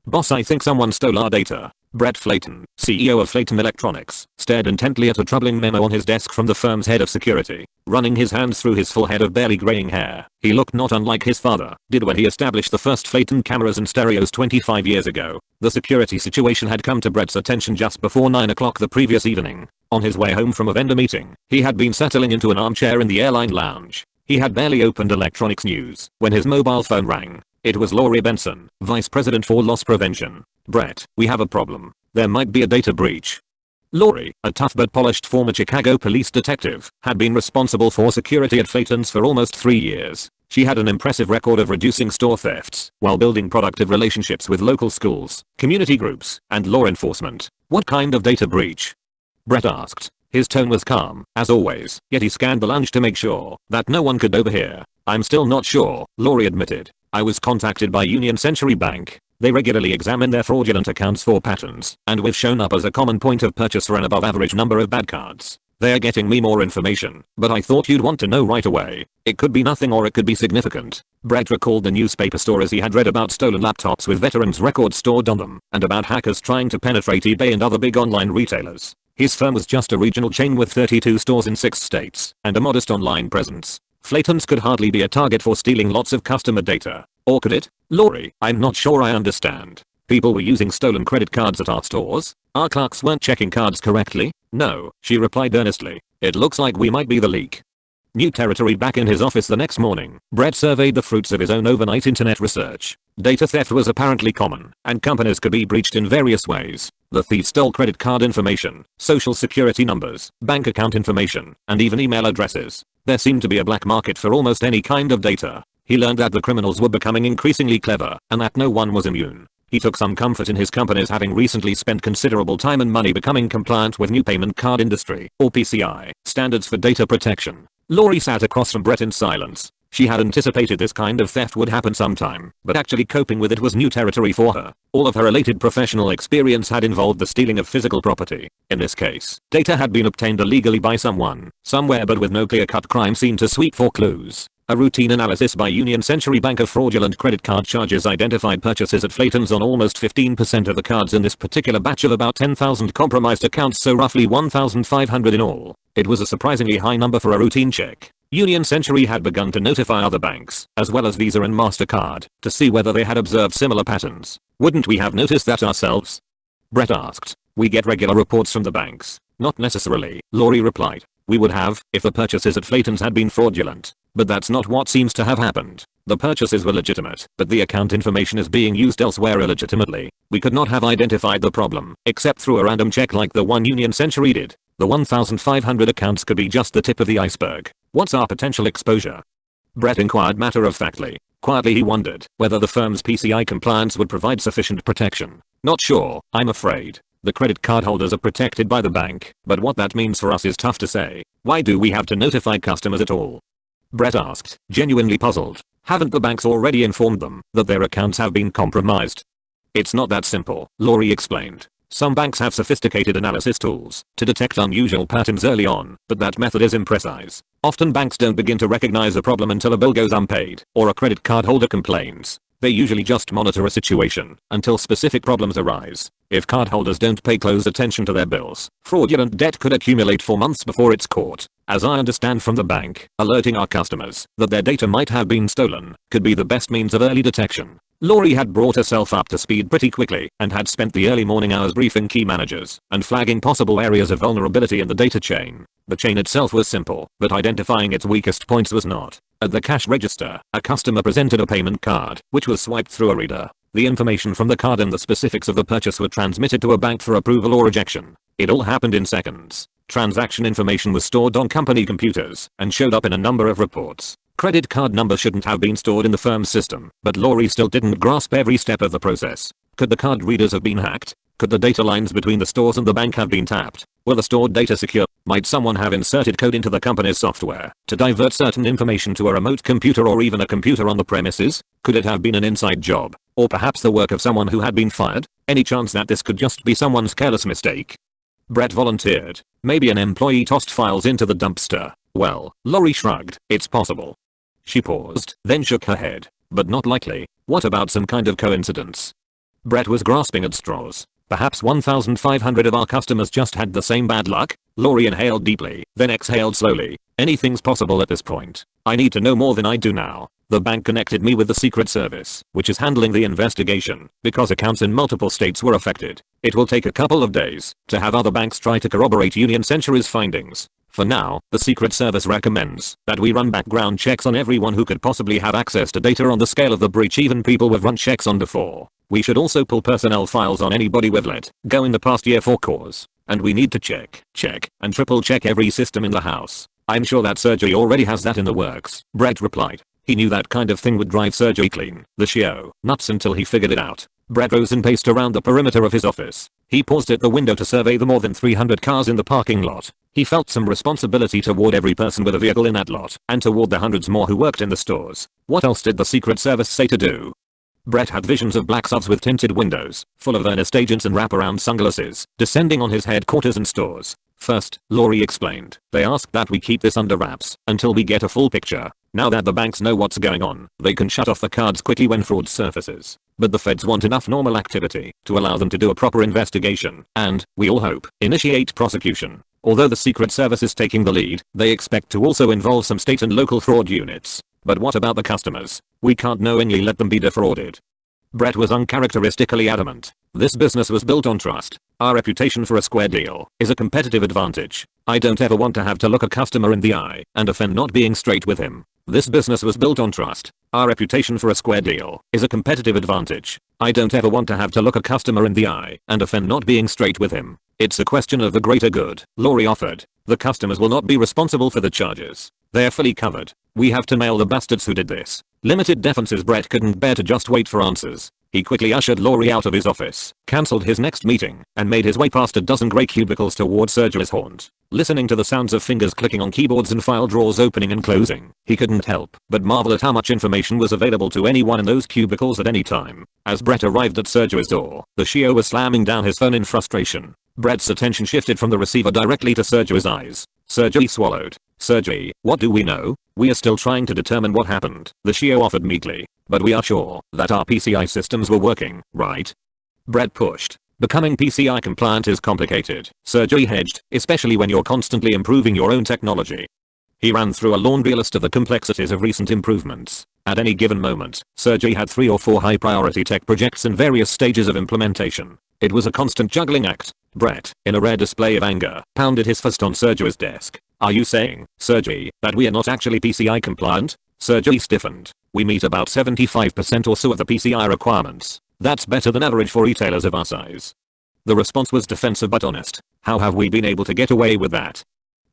Boss, I think someone stole our data. Brett Flayton, CEO of Flayton Electronics, stared intently at a troubling memo on his desk from the firm's head of security, running his hands through his full head of barely graying hair. He looked not unlike his father did when he established the first Flayton cameras and stereos 25 years ago. The security situation had come to Brett's attention just before 9 o'clock the previous evening. On his way home from a vendor meeting, he had been settling into an armchair in the airline lounge. He had barely opened electronics news when his mobile phone rang. It was Laurie Benson, Vice President for Loss Prevention. Brett, we have a problem. There might be a data breach. Laurie, a tough but polished former Chicago police detective, had been responsible for security at Flayton's for almost 3 years. She had an impressive record of reducing store thefts while building productive relationships with local schools, community groups, and law enforcement. What kind of data breach? Brett asked. His tone was calm, as always, yet he scanned the lounge to make sure that no one could overhear. I'm still not sure, Laurie admitted. I was contacted by Union Century Bank. They regularly examine their fraudulent accounts for patterns, and we've shown up as a common point of purchase for an above average number of bad cards. They are getting me more information, but I thought you'd want to know right away. It could be nothing or it could be significant. Brett recalled the newspaper stories he had read about stolen laptops with veterans' records stored on them, and about hackers trying to penetrate eBay and other big online retailers. His firm was just a regional chain with 32 stores in 6 states, and a modest online presence. Flayton's could hardly be a target for stealing lots of customer data. Or could it? Laurie, I'm not sure I understand. People were using stolen credit cards at our stores? Our clerks weren't checking cards correctly? No, she replied earnestly. It looks like we might be the leak. New territory. Back in his office the next morning, Brett surveyed the fruits of his own overnight internet research. Data theft was apparently common, and companies could be breached in various ways. The thief stole credit card information, social security numbers, bank account information, and even email addresses. There seemed to be a black market for almost any kind of data. He learned that the criminals were becoming increasingly clever, and that no one was immune. He took some comfort in his companies having recently spent considerable time and money becoming compliant with new payment card industry, or PCI, standards for data protection. Laurie sat across from Brett in silence. She had anticipated this kind of theft would happen sometime, but actually coping with it was new territory for her. All of her related professional experience had involved the stealing of physical property. In this case, data had been obtained illegally by someone, somewhere, but with no clear-cut crime scene to sweep for clues. A routine analysis by Union Century Bank of fraudulent credit card charges identified purchases at Flayton's on almost 15% of the cards in this particular batch of about 10,000 compromised accounts, so roughly 1,500 in all. It was a surprisingly high number for a routine check. Union Century had begun to notify other banks, as well as Visa and MasterCard, to see whether they had observed similar patterns. Wouldn't we have noticed that ourselves? Brett asked. We get regular reports from the banks. Not necessarily, Laurie replied. We would have, if the purchases at Flayton's had been fraudulent. But that's not what seems to have happened. The purchases were legitimate, but the account information is being used elsewhere illegitimately. We could not have identified the problem, except through a random check like the one Union Century did. The 1,500 accounts could be just the tip of the iceberg. What's our potential exposure? Brett inquired matter-of-factly. Quietly he wondered whether the firm's PCI compliance would provide sufficient protection. Not sure, I'm afraid. The credit card holders are protected by the bank, but what that means for us is tough to say. Why do we have to notify customers at all? Brett asked, genuinely puzzled. Haven't the banks already informed them that their accounts have been compromised? It's not that simple, Laurie explained. Some banks have sophisticated analysis tools to detect unusual patterns early on, but that method is imprecise. Often banks don't begin to recognize a problem until a bill goes unpaid or a credit card holder complains. They usually just monitor a situation until specific problems arise. If cardholders don't pay close attention to their bills, fraudulent debt could accumulate for months before it's caught. As I understand from the bank, alerting our customers that their data might have been stolen could be the best means of early detection. Laurie had brought herself up to speed pretty quickly and had spent the early morning hours briefing key managers and flagging possible areas of vulnerability in the data chain. The chain itself was simple, but identifying its weakest points was not. At the cash register, a customer presented a payment card, which was swiped through a reader. The information from the card and the specifics of the purchase were transmitted to a bank for approval or rejection. It all happened in seconds. Transaction information was stored on company computers and showed up in a number of reports. Credit card number shouldn't have been stored in the firm's system, but Laurie still didn't grasp every step of the process. Could the card readers have been hacked? Could the data lines between the stores and the bank have been tapped? Were the stored data secure? Might someone have inserted code into the company's software to divert certain information to a remote computer or even a computer on the premises? Could it have been an inside job? Or perhaps the work of someone who had been fired? Any chance that this could just be someone's careless mistake? Brett volunteered. Maybe an employee tossed files into the dumpster. Well, Laurie shrugged. It's possible. She paused, then shook her head. But not likely. What about some kind of coincidence? Brett was grasping at straws. Perhaps 1,500 of our customers just had the same bad luck? Lori inhaled deeply, then exhaled slowly. Anything's possible at this point. I need to know more than I do now. The bank connected me with the Secret Service, which is handling the investigation, because accounts in multiple states were affected. It will take a couple of days to have other banks try to corroborate Union Century's findings. For now, the Secret Service recommends that we run background checks on everyone who could possibly have access to data on the scale of the breach, even people we've run checks on before. We should also pull personnel files on anybody we've let go in the past year for cause. And we need to check, and triple check every system in the house. I'm sure that Sergey already has that in the works, Brett replied. He knew that kind of thing would drive Sergey clean the show nuts until he figured it out. Brett rose and paced around the perimeter of his office. He paused at the window to survey the more than 300 cars in the parking lot. He felt some responsibility toward every person with a vehicle in that lot, and toward the hundreds more who worked in the stores. What else did the Secret Service say to do? Brett had visions of black SUVs with tinted windows, full of earnest agents and wraparound sunglasses, descending on his headquarters and stores. First, Lori explained, they asked that we keep this under wraps until we get a full picture. Now that the banks know what's going on, they can shut off the cards quickly when fraud surfaces. But the feds want enough normal activity to allow them to do a proper investigation and, we all hope, initiate prosecution. Although the Secret Service is taking the lead, they expect to also involve some state and local fraud units. But what about the customers? We can't knowingly let them be defrauded. Brett was uncharacteristically adamant. This business was built on trust. Our reputation for a square deal is a competitive advantage. I don't ever want to have to look a customer in the eye and offend not being straight with him. This business was built on trust. Our reputation for a square deal is a competitive advantage. I don't ever want to have to look a customer in the eye and offend not being straight with him. It's a question of the greater good, Lori offered. The customers will not be responsible for the charges. They're fully covered. We have to nail the bastards who did this. Limited defenses. Brett couldn't bear to just wait for answers. He quickly ushered Lori out of his office, cancelled his next meeting, and made his way past a dozen grey cubicles toward Sergey's haunt. Listening to the sounds of fingers clicking on keyboards and file drawers opening and closing, he couldn't help but marvel at how much information was available to anyone in those cubicles at any time. As Brett arrived at Sergey's door, the CEO was slamming down his phone in frustration. Brett's attention shifted from the receiver directly to Sergey's eyes. Sergey swallowed. Sergey, what do we know? We are still trying to determine what happened, the CEO offered meekly. But we are sure that our PCI systems were working, right? Brett pushed. Becoming PCI compliant is complicated, Sergey hedged, especially when you're constantly improving your own technology. He ran through a laundry list of the complexities of recent improvements. At any given moment, Sergey had 3 or 4 high-priority tech projects in various stages of implementation. It was a constant juggling act. Brett, in a rare display of anger, pounded his fist on Sergey's desk. Are you saying, Sergey, that we are not actually PCI compliant? Sergey stiffened. We meet about 75% or so of the PCI requirements. That's better than average for retailers of our size. The response was defensive but honest. How have we been able to get away with that?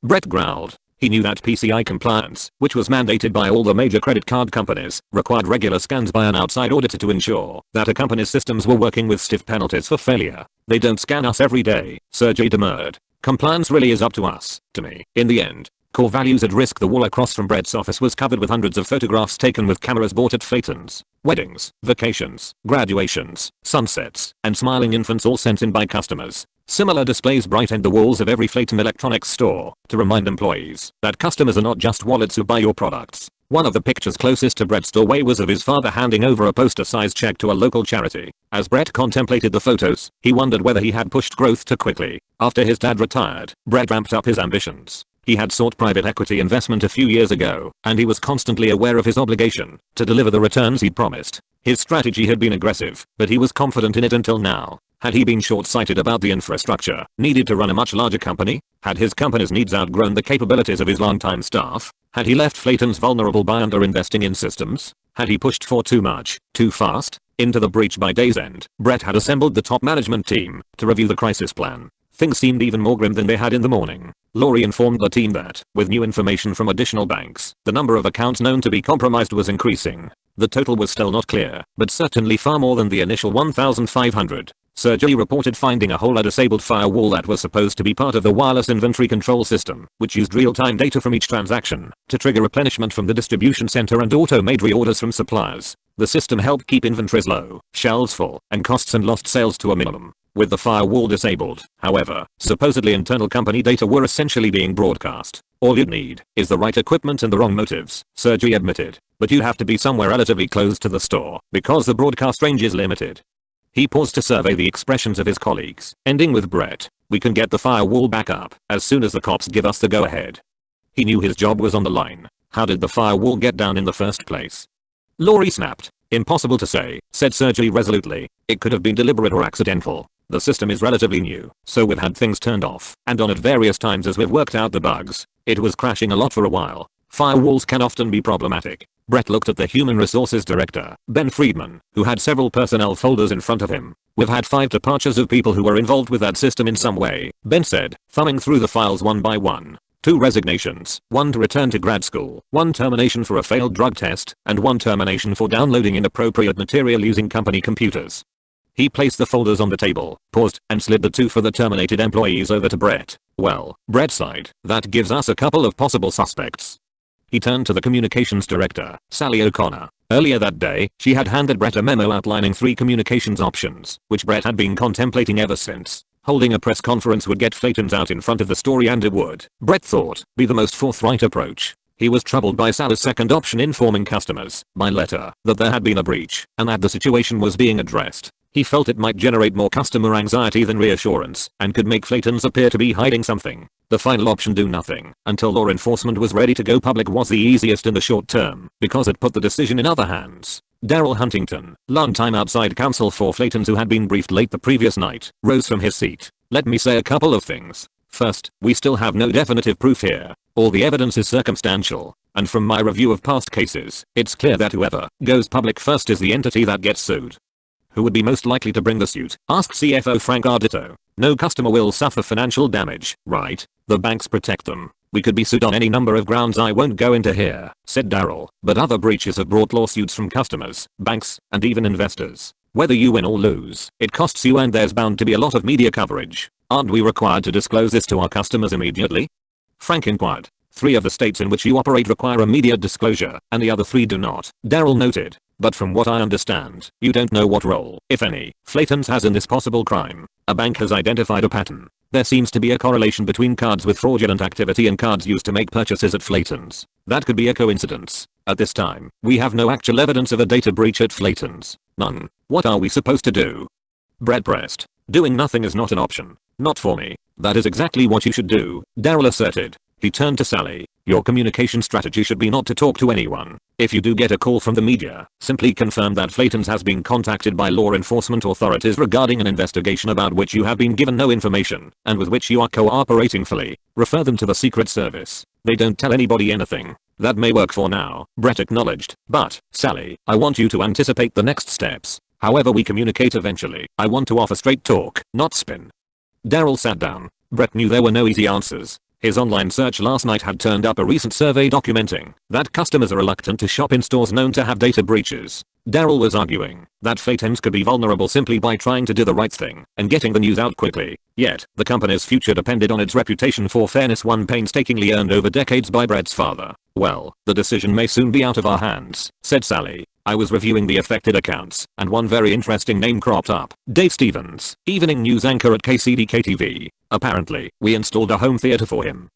Brett growled. He knew that PCI compliance, which was mandated by all the major credit card companies, required regular scans by an outside auditor to ensure that a company's systems were working with stiff penalties for failure. They don't scan us every day, Sergey demurred. Compliance really is up to us, to me, in the end. Core values at risk. The wall across from Brett's office was covered with hundreds of photographs taken with cameras bought at Flayton's. Weddings, vacations, graduations, sunsets, and smiling infants all sent in by customers. Similar displays brightened the walls of every Flayton Electronics store to remind employees that customers are not just wallets who buy your products. One of the pictures closest to Brett's doorway was of his father handing over a poster-sized check to a local charity. As Brett contemplated the photos, he wondered whether he had pushed growth too quickly. After his dad retired, Brett ramped up his ambitions. He had sought private equity investment a few years ago, and he was constantly aware of his obligation to deliver the returns he'd promised. His strategy had been aggressive, but he was confident in it until now. Had he been short-sighted about the infrastructure needed to run a much larger company? Had his company's needs outgrown the capabilities of his longtime staff? Had he left Flayton's vulnerable by under-investing in systems? Had he pushed for too much, too fast, into the breach? By day's end, Brett had assembled the top management team to review the crisis plan. Things seemed even more grim than they had in the morning. Lori informed the team that, with new information from additional banks, the number of accounts known to be compromised was increasing. The total was still not clear, but certainly far more than the initial 1,500. Sergey reported finding a whole disabled firewall that was supposed to be part of the wireless inventory control system, which used real-time data from each transaction to trigger replenishment from the distribution center and auto-made reorders from suppliers. The system helped keep inventories low, shelves full, and costs and lost sales to a minimum. With the firewall disabled, however, supposedly internal company data were essentially being broadcast. All you'd need is the right equipment and the wrong motives, Sergey admitted. But you have to be somewhere relatively close to the store, because the broadcast range is limited. He paused to survey the expressions of his colleagues, ending with Brett. We can get the firewall back up as soon as the cops give us the go-ahead. He knew his job was on the line. How did the firewall get down in the first place? Laurie snapped. Impossible to say, said Sergey resolutely. It could have been deliberate or accidental. The system is relatively new, so we've had things turned off and on at various times as we've worked out the bugs. It was crashing a lot for a while. Firewalls can often be problematic. Brett looked at the human resources director, Ben Friedman, who had several personnel folders in front of him. We've had 5 departures of people who were involved with that system in some way, Ben said, thumbing through the files one by one. 2 resignations, 1 to return to grad school, 1 termination for a failed drug test, and 1 termination for downloading inappropriate material using company computers. He placed the folders on the table, paused, and slid the 2 for the terminated employees over to Brett. Well, Brett sighed, that gives us a couple of possible suspects. He turned to the communications director, Sally O'Connor. Earlier that day, she had handed Brett a memo outlining 3 communications options, which Brett had been contemplating ever since. Holding a press conference would get Flaytons out in front of the story, and it would, Brett thought, be the most forthright approach. He was troubled by Sally's second option, informing customers, by letter, that there had been a breach, and that the situation was being addressed. He felt it might generate more customer anxiety than reassurance, and could make Flaytons appear to be hiding something. The final option, do nothing until law enforcement was ready to go public, was the easiest in the short term, because it put the decision in other hands. Daryl Huntington, longtime outside counsel for Flaytons who had been briefed late the previous night, rose from his seat. Let me say a couple of things. First, we still have no definitive proof here. All the evidence is circumstantial, and from my review of past cases, it's clear that whoever goes public first is the entity that gets sued. Who would be most likely to bring the suit? Asked CFO Frank Ardito. No customer will suffer financial damage, right? The banks protect them. We could be sued on any number of grounds I won't go into here, said Daryl, but other breaches have brought lawsuits from customers, banks, and even investors. Whether you win or lose, it costs you, and there's bound to be a lot of media coverage. Aren't we required to disclose this to our customers immediately? Frank inquired. 3 of the states in which you operate require immediate disclosure, and the other 3 do not, Daryl noted. But from what I understand, you don't know what role, if any, Flaytons has in this possible crime. A bank has identified a pattern. There seems to be a correlation between cards with fraudulent activity and cards used to make purchases at Flaytons. That could be a coincidence. At this time, we have no actual evidence of a data breach at Flaytons. None. What are we supposed to do? Brett pressed. Doing nothing is not an option. Not for me. That is exactly what you should do, Daryl asserted. He turned to Sally. Your communication strategy should be not to talk to anyone. If you do get a call from the media, simply confirm that Flaytons has been contacted by law enforcement authorities regarding an investigation about which you have been given no information, and with which you are cooperating fully. Refer them to the Secret Service. They don't tell anybody anything. That may work for now, Brett acknowledged. But, Sally, I want you to anticipate the next steps. However we communicate eventually, I want to offer straight talk, not spin. Daryl sat down. Brett knew there were no easy answers. His online search last night had turned up a recent survey documenting that customers are reluctant to shop in stores known to have data breaches. Daryl was arguing that Flaytons could be vulnerable simply by trying to do the right thing and getting the news out quickly. Yet, the company's future depended on its reputation for fairness, one painstakingly earned over decades by Brett's father. Well, the decision may soon be out of our hands, said Sally. I was reviewing the affected accounts, and one very interesting name cropped up. Dave Stevens, evening news anchor at KCDK-TV. Apparently, we installed a home theater for him.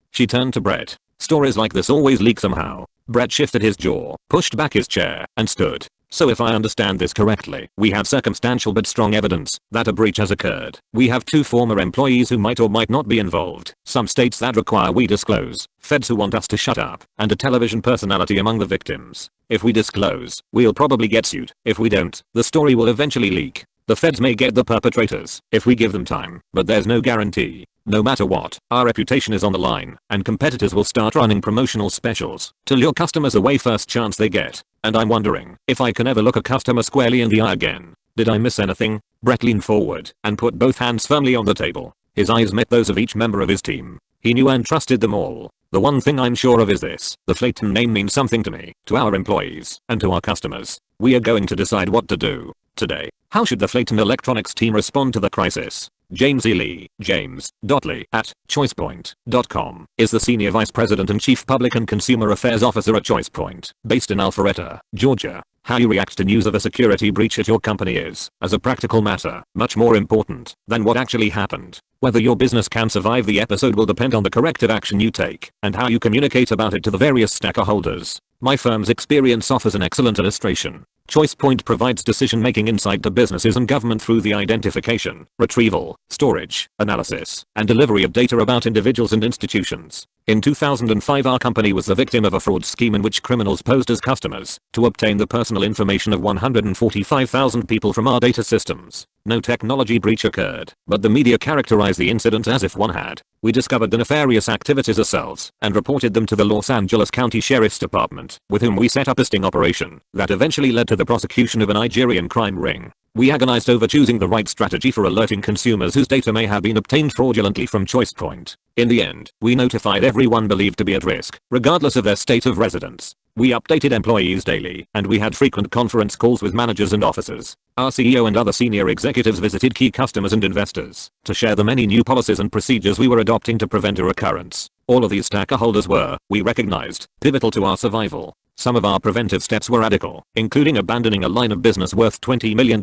She turned to Brett. Stories like this always leak somehow. Brett shifted his jaw, pushed back his chair, and stood. So if I understand this correctly, we have circumstantial but strong evidence that a breach has occurred. We have 2 former employees who might or might not be involved, some states that require we disclose, feds who want us to shut up, and a television personality among the victims. If we disclose, we'll probably get sued. If we don't, the story will eventually leak. The feds may get the perpetrators if we give them time, but there's no guarantee. No matter what, our reputation is on the line, and competitors will start running promotional specials to lure customers away first chance they get. And I'm wondering if I can ever look a customer squarely in the eye again. Did I miss anything? Brett leaned forward and put both hands firmly on the table. His eyes met those of each member of his team. He knew and trusted them all. The one thing I'm sure of is this: the Flayton name means something to me, to our employees, and to our customers. We are going to decide what to do today. How should the Flayton Electronics team respond to the crisis? James E. Lee, James.Lee at choicepoint.com, is the Senior Vice President and Chief Public and Consumer Affairs Officer at ChoicePoint, based in Alpharetta, Georgia. How you react to news of a security breach at your company is, as a practical matter, much more important than what actually happened. Whether your business can survive the episode will depend on the corrective action you take and how you communicate about it to the various stakeholders. My firm's experience offers an excellent illustration. ChoicePoint provides decision-making insight to businesses and government through the identification, retrieval, storage, analysis, and delivery of data about individuals and institutions. In 2005, our company was the victim of a fraud scheme in which criminals posed as customers to obtain the personal information of 145,000 people from our data systems. No technology breach occurred, but the media characterized the incident as if one had. We discovered the nefarious activities ourselves and reported them to the Los Angeles County Sheriff's Department, with whom we set up a sting operation that eventually led to the prosecution of a Nigerian crime ring. We agonized over choosing the right strategy for alerting consumers whose data may have been obtained fraudulently from ChoicePoint. In the end, we notified everyone believed to be at risk, regardless of their state of residence. We updated employees daily, and we had frequent conference calls with managers and officers. Our CEO and other senior executives visited key customers and investors to share the many new policies and procedures we were adopting to prevent a recurrence. All of these stakeholders were, we recognized, pivotal to our survival. Some of our preventive steps were radical, including abandoning a line of business worth $20 million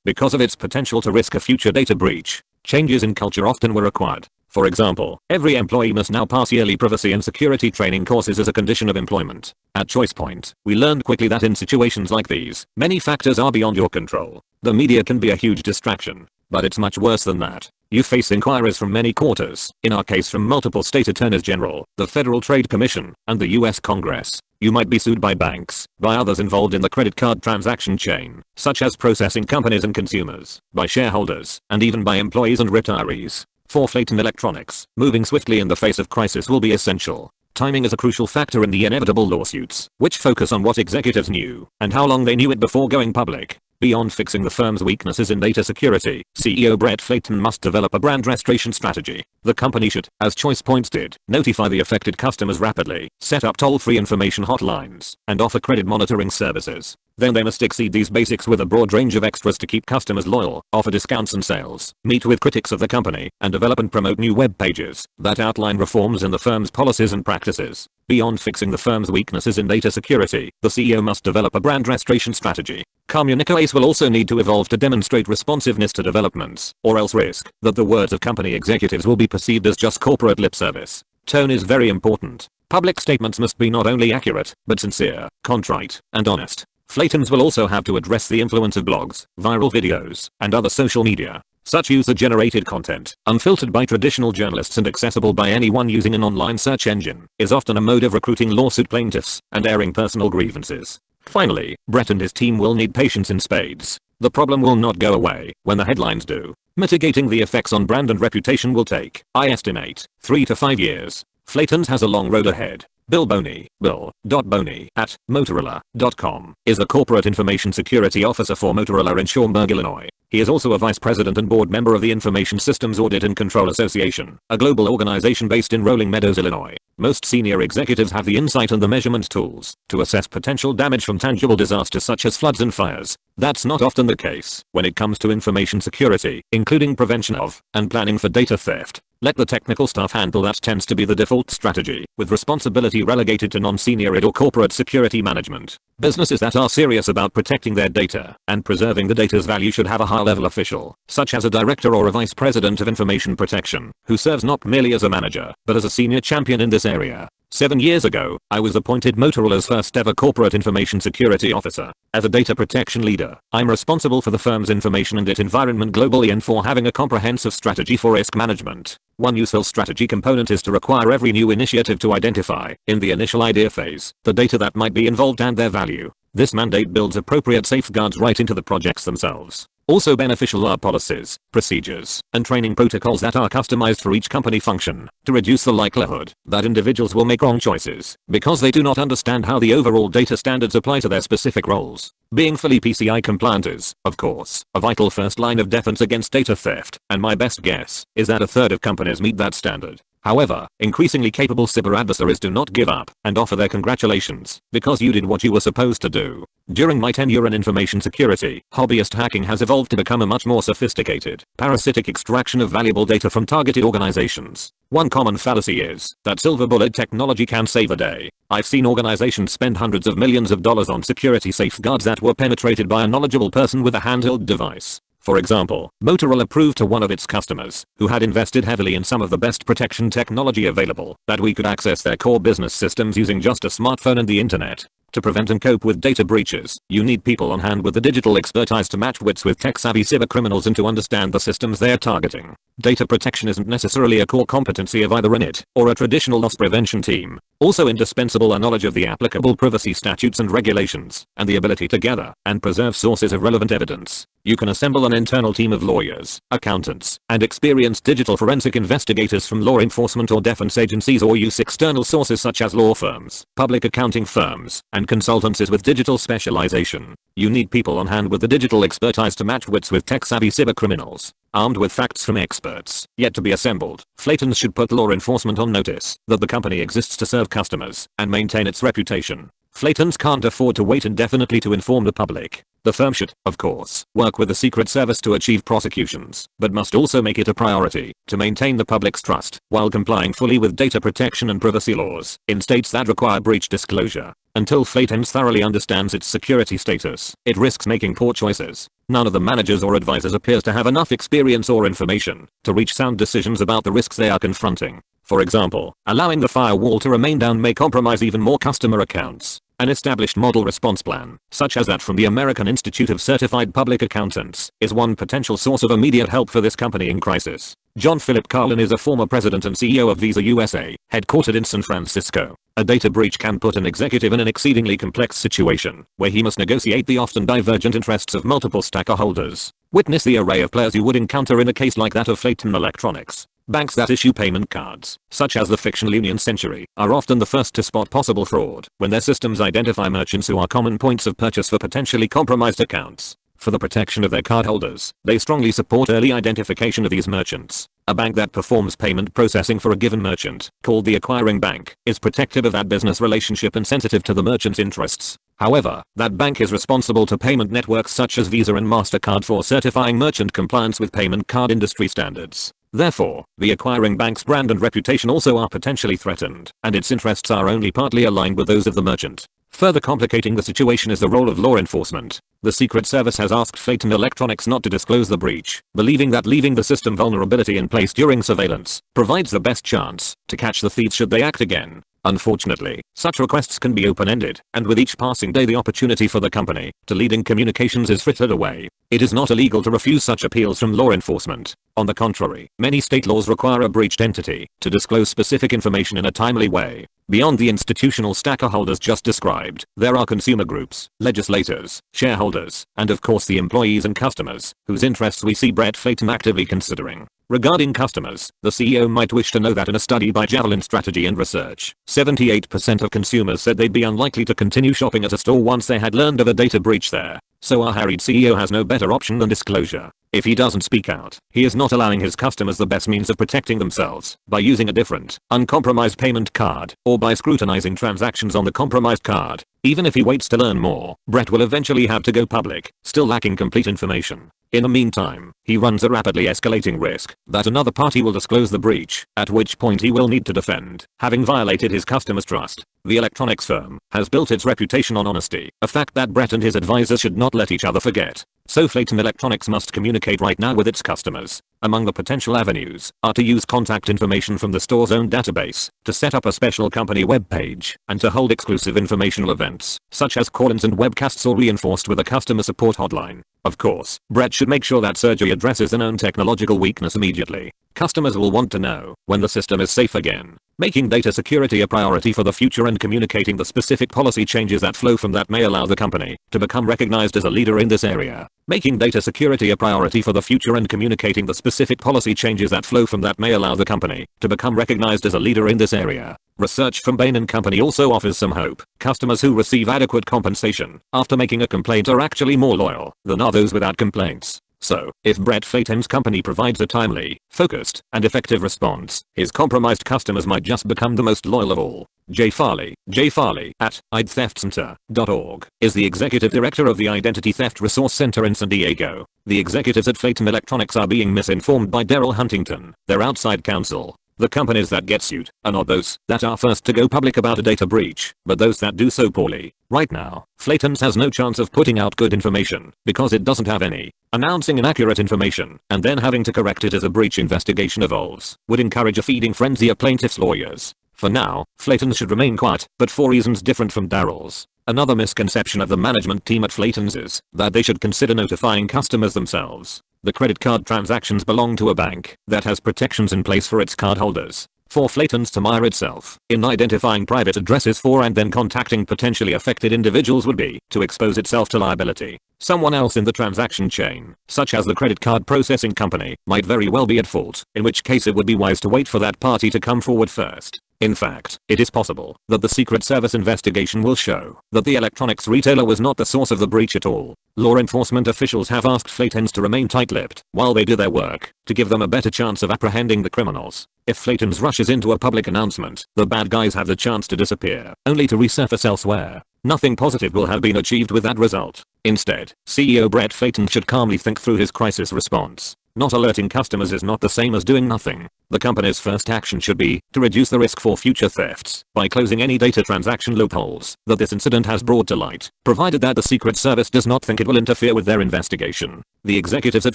because of its potential to risk a future data breach. Changes in culture often were required. For example, every employee must now pass yearly privacy and security training courses as a condition of employment. At ChoicePoint, we learned quickly that in situations like these, many factors are beyond your control. The media can be a huge distraction, but it's much worse than that. You face inquiries from many quarters, in our case from multiple state attorneys general, the Federal Trade Commission, and the US Congress. You might be sued by banks, by others involved in the credit card transaction chain, such as processing companies and consumers, by shareholders, and even by employees and retirees. For Flayton Electronics, moving swiftly in the face of crisis will be essential. Timing is a crucial factor in the inevitable lawsuits, which focus on what executives knew and how long they knew it before going public. Beyond fixing the firm's weaknesses in data security, CEO Brett Flayton must develop a brand restoration strategy. The company should, as ChoicePoint did, notify the affected customers rapidly, set up toll-free information hotlines, and offer credit monitoring services. Then they must exceed these basics with a broad range of extras to keep customers loyal, offer discounts and sales, meet with critics of the company, and develop and promote new web pages that outline reforms in the firm's policies and practices. Beyond fixing the firm's weaknesses in data security, the CEO must develop a brand restoration strategy. Communications will also need to evolve to demonstrate responsiveness to developments, or else risk that the words of company executives will be perceived as just corporate lip service. Tone is very important. Public statements must be not only accurate, but sincere, contrite, and honest. Flaytons will also have to address the influence of blogs, viral videos, and other social media. Such user-generated content, unfiltered by traditional journalists and accessible by anyone using an online search engine, is often a mode of recruiting lawsuit plaintiffs and airing personal grievances. Finally, Brett and his team will need patience in spades. The problem will not go away when the headlines do. Mitigating the effects on brand and reputation will take, I estimate, 3 to 5 years. Flaytons has a long road ahead. Bill Boney, bill.boney@motorola.com, is a corporate information security officer for Motorola in Schaumburg, Illinois. He is also a vice president and board member of the Information Systems Audit and Control Association, a global organization based in Rolling Meadows, Illinois. Most senior executives have the insight and the measurement tools to assess potential damage from tangible disasters such as floods and fires. That's not often the case when it comes to information security, including prevention of and planning for data theft. Let the technical staff handle that tends to be the default strategy, with responsibility relegated to non-senior or corporate security management. Businesses that are serious about protecting their data and preserving the data's value should have a high-level official, such as a director or a vice president of information protection, who serves not merely as a manager, but as a senior champion in this area. 7 years ago, I was appointed Motorola's first ever corporate information security officer. As a data protection leader, I'm responsible for the firm's information and its environment globally and for having a comprehensive strategy for risk management. One useful strategy component is to require every new initiative to identify, in the initial idea phase, the data that might be involved and their value. This mandate builds appropriate safeguards right into the projects themselves. Also beneficial are policies, procedures, and training protocols that are customized for each company function to reduce the likelihood that individuals will make wrong choices because they do not understand how the overall data standards apply to their specific roles. Being fully PCI compliant is, of course, a vital first line of defense against data theft, and my best guess is that a third of companies meet that standard. However, increasingly capable cyber adversaries do not give up and offer their congratulations because you did what you were supposed to do. During my tenure in information security, hobbyist hacking has evolved to become a much more sophisticated, parasitic extraction of valuable data from targeted organizations. One common fallacy is that silver bullet technology can save a day. I've seen organizations spend hundreds of millions of dollars on security safeguards that were penetrated by a knowledgeable person with a handheld device. For example, Motorola proved to one of its customers, who had invested heavily in some of the best protection technology available, that we could access their core business systems using just a smartphone and the internet. To prevent and cope with data breaches, you need people on hand with the digital expertise to match wits with tech-savvy cybercriminals and to understand the systems they're targeting. Data protection isn't necessarily a core competency of either INIT or a traditional loss prevention team. Also indispensable are knowledge of the applicable privacy statutes and regulations, and the ability to gather and preserve sources of relevant evidence. You can assemble an internal team of lawyers, accountants, and experienced digital forensic investigators from law enforcement or defense agencies, or use external sources such as law firms, public accounting firms, and consultancies with digital specialization. You need people on hand with the digital expertise to match wits with tech-savvy cybercriminals. Armed with facts from experts, yet to be assembled, Flaytons should put law enforcement on notice that the company exists to serve customers and maintain its reputation. Flaytons can't afford to wait indefinitely to inform the public. The firm should, of course, work with the Secret Service to achieve prosecutions, but must also make it a priority to maintain the public's trust while complying fully with data protection and privacy laws in states that require breach disclosure. Until Flaytons thoroughly understands its security status, it risks making poor choices. None of the managers or advisors appears to have enough experience or information to reach sound decisions about the risks they are confronting. For example, allowing the firewall to remain down may compromise even more customer accounts. An established model response plan, such as that from the American Institute of Certified Public Accountants, is one potential source of immediate help for this company in crisis. John Philip Carlin is a former president and CEO of Visa USA, headquartered in San Francisco. A data breach can put an executive in an exceedingly complex situation, where he must negotiate the often divergent interests of multiple stakeholders. Witness the array of players you would encounter in a case like that of Flayton Electronics. Banks that issue payment cards, such as the fictional Union Century, are often the first to spot possible fraud when their systems identify merchants who are common points of purchase for potentially compromised accounts. For the protection of their cardholders, they strongly support early identification of these merchants. A bank that performs payment processing for a given merchant, called the acquiring bank, is protective of that business relationship and sensitive to the merchant's interests. However, that bank is responsible to payment networks such as Visa and MasterCard for certifying merchant compliance with payment card industry standards. Therefore, the acquiring bank's brand and reputation also are potentially threatened, and its interests are only partly aligned with those of the merchant. Further complicating the situation is the role of law enforcement. The Secret Service has asked Flayton Electronics not to disclose the breach, believing that leaving the system vulnerability in place during surveillance provides the best chance to catch the thieves should they act again. Unfortunately, such requests can be open-ended, and with each passing day the opportunity for the company to lead in communications is frittered away. It is not illegal to refuse such appeals from law enforcement. On the contrary, many state laws require a breached entity to disclose specific information in a timely way. Beyond the institutional stakeholders just described, there are consumer groups, legislators, shareholders, and of course the employees and customers, whose interests we see Brett Flayton actively considering. Regarding customers, the CEO might wish to know that in a study by Javelin Strategy and Research, 78% of consumers said they'd be unlikely to continue shopping at a store once they had learned of a data breach there. So our harried CEO has no better option than disclosure. If he doesn't speak out, he is not allowing his customers the best means of protecting themselves by using a different, uncompromised payment card, or by scrutinizing transactions on the compromised card. Even if he waits to learn more, Brett will eventually have to go public, still lacking complete information. In the meantime, he runs a rapidly escalating risk that another party will disclose the breach, at which point he will need to defend, having violated his customers' trust. The electronics firm has built its reputation on honesty, a fact that Brett and his advisors should not let each other forget. So Flayton Electronics must communicate right now with its customers. Among the potential avenues are to use contact information from the store's own database, to set up a special company web page, and to hold exclusive informational events, such as call-ins and webcasts, all reinforced with a customer support hotline. Of course, Brett should make sure that surgery addresses a known technological weakness immediately. Customers will want to know when the system is safe again. Making data security a priority for the future and communicating the specific policy changes that flow from that may allow the company to become recognized as a leader in this area. Making data security a priority for the future and communicating the specific policy changes that flow from that may allow the company to become recognized as a leader in this area. Research from Bain & Company also offers some hope. Customers who receive adequate compensation after making a complaint are actually more loyal than are those without complaints. So, if Brett Flayton's company provides a timely, focused, and effective response, his compromised customers might just become the most loyal of all. Jay Farley at IDTheftCenter.org, is the executive director of the Identity Theft Resource Center in San Diego. The executives at Flayton Electronics are being misinformed by Daryl Huntington, their outside counsel. The companies that get sued are not those that are first to go public about a data breach, but those that do so poorly. Right now, Flayton's has no chance of putting out good information because it doesn't have any. Announcing inaccurate information and then having to correct it as a breach investigation evolves would encourage a feeding frenzy of plaintiffs' lawyers. For now, Flayton's should remain quiet, but for reasons different from Daryl's. Another misconception of the management team at Flaytons is that they should consider notifying customers themselves. The credit card transactions belong to a bank that has protections in place for its cardholders. For Flaytons to mire itself in identifying private addresses for and then contacting potentially affected individuals would be to expose itself to liability. Someone else in the transaction chain, such as the credit card processing company, might very well be at fault, in which case it would be wise to wait for that party to come forward first. In fact, it is possible that the Secret Service investigation will show that the electronics retailer was not the source of the breach at all. Law enforcement officials have asked Flaytons to remain tight-lipped while they do their work to give them a better chance of apprehending the criminals. If Flaytons rushes into a public announcement, the bad guys have the chance to disappear, only to resurface elsewhere. Nothing positive will have been achieved with that result. Instead, CEO Brett Flayton should calmly think through his crisis response. Not alerting customers is not the same as doing nothing. The company's first action should be to reduce the risk for future thefts by closing any data transaction loopholes that this incident has brought to light, provided that the Secret Service does not think it will interfere with their investigation. The executives at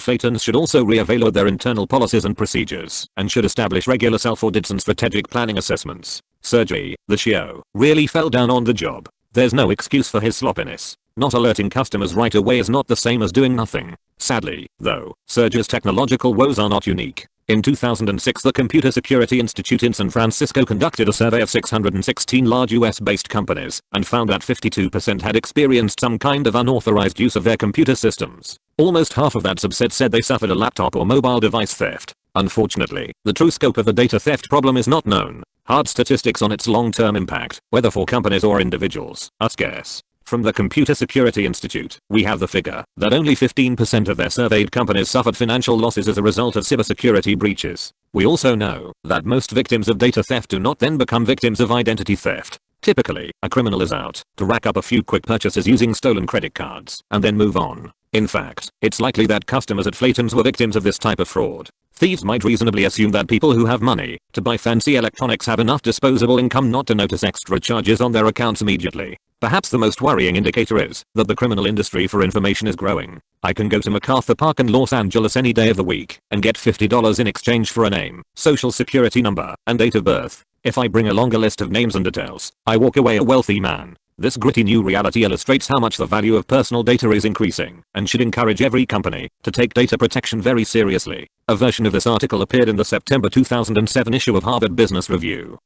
Flaytons should also re-evaluate their internal policies and procedures, and should establish regular self-audits and strategic planning assessments. Sergey, the CEO, really fell down on the job. There's no excuse for his sloppiness. Not alerting customers right away is not the same as doing nothing. Sadly, though, Sergey's technological woes are not unique. In 2006, the Computer Security Institute in San Francisco conducted a survey of 616 large US-based companies and found that 52% had experienced some kind of unauthorized use of their computer systems. Almost half of that subset said they suffered a laptop or mobile device theft. Unfortunately, the true scope of the data theft problem is not known. Hard statistics on its long-term impact, whether for companies or individuals, are scarce. From the Computer Security Institute, we have the figure that only 15% of their surveyed companies suffered financial losses as a result of cybersecurity breaches. We also know that most victims of data theft do not then become victims of identity theft. Typically, a criminal is out to rack up a few quick purchases using stolen credit cards and then move on. In fact, it's likely that customers at Flaytons were victims of this type of fraud. Thieves might reasonably assume that people who have money to buy fancy electronics have enough disposable income not to notice extra charges on their accounts immediately. Perhaps the most worrying indicator is that the criminal industry for information is growing. I can go to MacArthur Park in Los Angeles any day of the week and get $50 in exchange for a name, social security number, and date of birth. If I bring along a list of names and details, I walk away a wealthy man. This gritty new reality illustrates how much the value of personal data is increasing and should encourage every company to take data protection very seriously. A version of this article appeared in the September 2007 issue of Harvard Business Review.